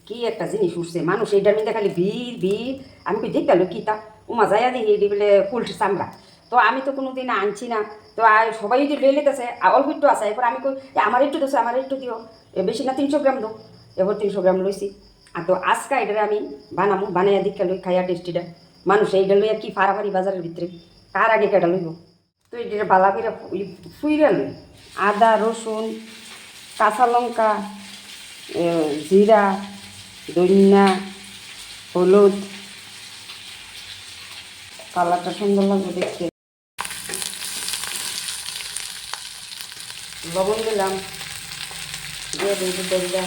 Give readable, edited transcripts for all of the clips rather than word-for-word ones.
কি একটা জিনিস উঠছে মানুষ এইটার মধ্যে খালি ভিড় ভিড়। আমি কই দেখতে কি তা উমা যাইয়া দিই এটি বলে পোল্ট্রি চামড়া। তো আমি তো কোনো দিন আনছি না। তো আর সবাই যদি লয়ে লিতেছে অল্প একটু আছে, এরপর আমি কই আমার একটু দিছো আমার একটু দিও, বেশি না 300 গ্রাম দো। এবার 300 গ্রাম লইছি। আর তো আজকে এটারে আমি বানামো, বানাইয়া দীক্ষা লই খাইয়া টেস্টিটা। মানুষ এইটা লইয়া কি ফাড়াফাড়ি বাজারের ভিতরে কার আগে কেটা লইব। তো এটা বালা করে ফুইরা লই আদা রসুন কাঁচা লঙ্কা জিরা ধনিয়া হলুদ, কালারটা সুন্দর লাগবে দেখতে। লবণ দিলাম, দিয়ে দিই তেলটা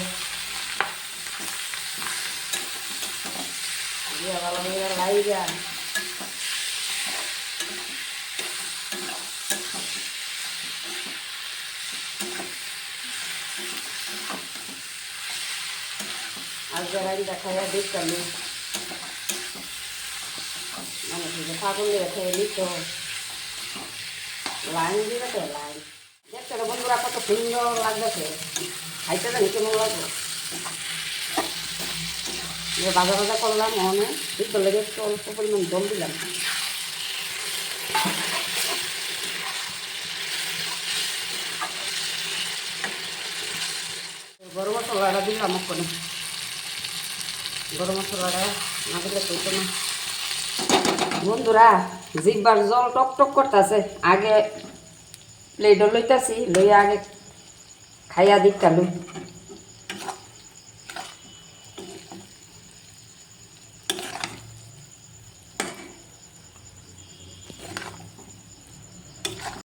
দিয়ে ভালো করে লাইগা আজকে রাইনটা খাইয়া দেখতাম মানে ফাগুন দিয়ে খেয়ে নিত লাইন দিয়ে তো লাইন দেখতে তো বন্ধুরা কত সুন্দর লাগতেছে, খাইতে জানি কেমন লাগবে। ভাজা ভাজা করলাম মনে ঠিক লেগে একটু অল্প পরিমাণ জল দিলাম। গরম মশলাটা দিলাম ওখানে, গরম মশলাটা না দিলে কইতো না। বন্ধুরা জিহ্বার জল টক টক করতেছে, আগে প্লেটও লইতাছি লইয়া আগে খাইয়া দিকটা লই।